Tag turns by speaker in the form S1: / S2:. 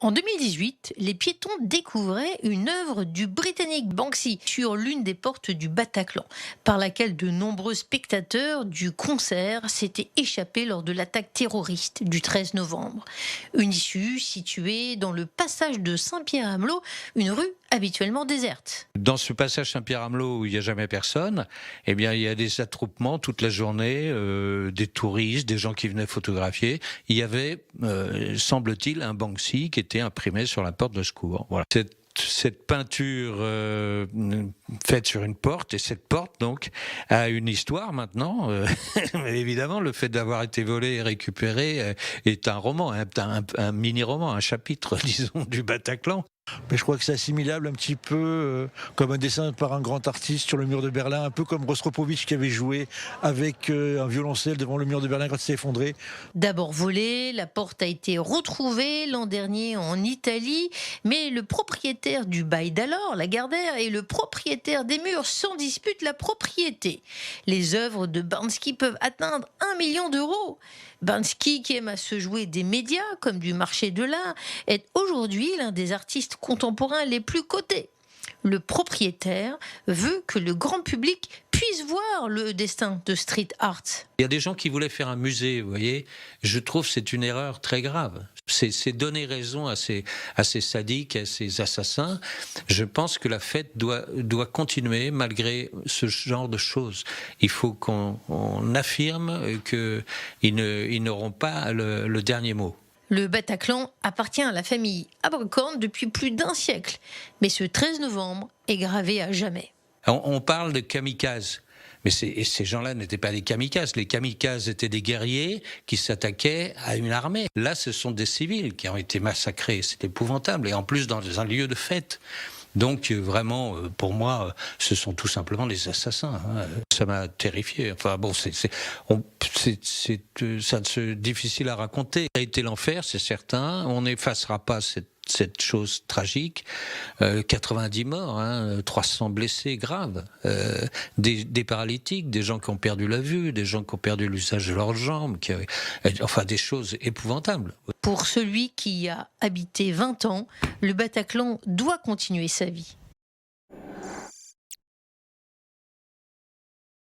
S1: En 2018, les piétons découvraient une œuvre du Britannique Banksy sur l'une des portes du Bataclan, par laquelle de nombreux spectateurs du concert s'étaient échappés lors de l'attaque terroriste du 13 novembre. Une issue située dans le passage de Saint-Pierre-Amelot, une rue habituellement déserte.
S2: Dans ce passage Saint-Pierre-Amelot où il n'y a jamais personne, eh bien, il y a des attroupements toute la journée, des touristes, des gens qui venaient photographier. Il y avait, semble-t-il, un Banksy qui était imprimé sur la porte de secours. Voilà. Cette peinture faite sur une porte, et cette porte donc a une histoire maintenant. Évidemment, le fait d'avoir été volé et récupéré est un roman, un mini-roman, un chapitre, disons, du Bataclan.
S3: Mais je crois que c'est assimilable un petit peu comme un dessin par un grand artiste sur le mur de Berlin, un peu comme Rostropovitch qui avait joué avec un violoncelle devant le mur de Berlin quand il s'est effondré.
S1: D'abord volée, la porte a été retrouvée l'an dernier en Italie, mais le propriétaire du bail d'alors, Lagardère, et le propriétaire des murs s'en disputent la propriété. Les œuvres de Banksy peuvent atteindre 1 million d'euros. Banksy, qui aime à se jouer des médias comme du marché de l'art, est aujourd'hui l'un des artistes contemporains les plus cotés. Le propriétaire veut que le grand public puisse voir le destin de street art.
S2: Il y a des gens qui voulaient faire un musée, vous voyez. Je trouve que c'est une erreur très grave. C'est donner raison à ces sadiques, à ces assassins. Je pense que la fête doit continuer malgré ce genre de choses. Il faut qu'on affirme qu'ils n'auront pas le dernier mot.
S1: Le Bataclan appartient à la famille Abercorn depuis plus d'1 siècle. Mais ce 13 novembre est gravé à jamais.
S2: On parle de kamikazes. Mais ces gens-là n'étaient pas des kamikazes. Les kamikazes étaient des guerriers qui s'attaquaient à une armée. Là, ce sont des civils qui ont été massacrés. C'est épouvantable. Et en plus, dans un lieu de fête. Donc, vraiment, pour moi, ce sont tout simplement des assassins. Ça m'a terrifié. Enfin, bon, c'est difficile à raconter. Ça a été l'enfer, c'est certain. On n'effacera pas cette chose tragique, 90 morts, 300 blessés graves, des paralytiques, des gens qui ont perdu la vue, des gens qui ont perdu l'usage de leurs jambes, enfin des choses épouvantables.
S1: Pour celui qui y a habité 20 ans, le Bataclan doit continuer sa vie.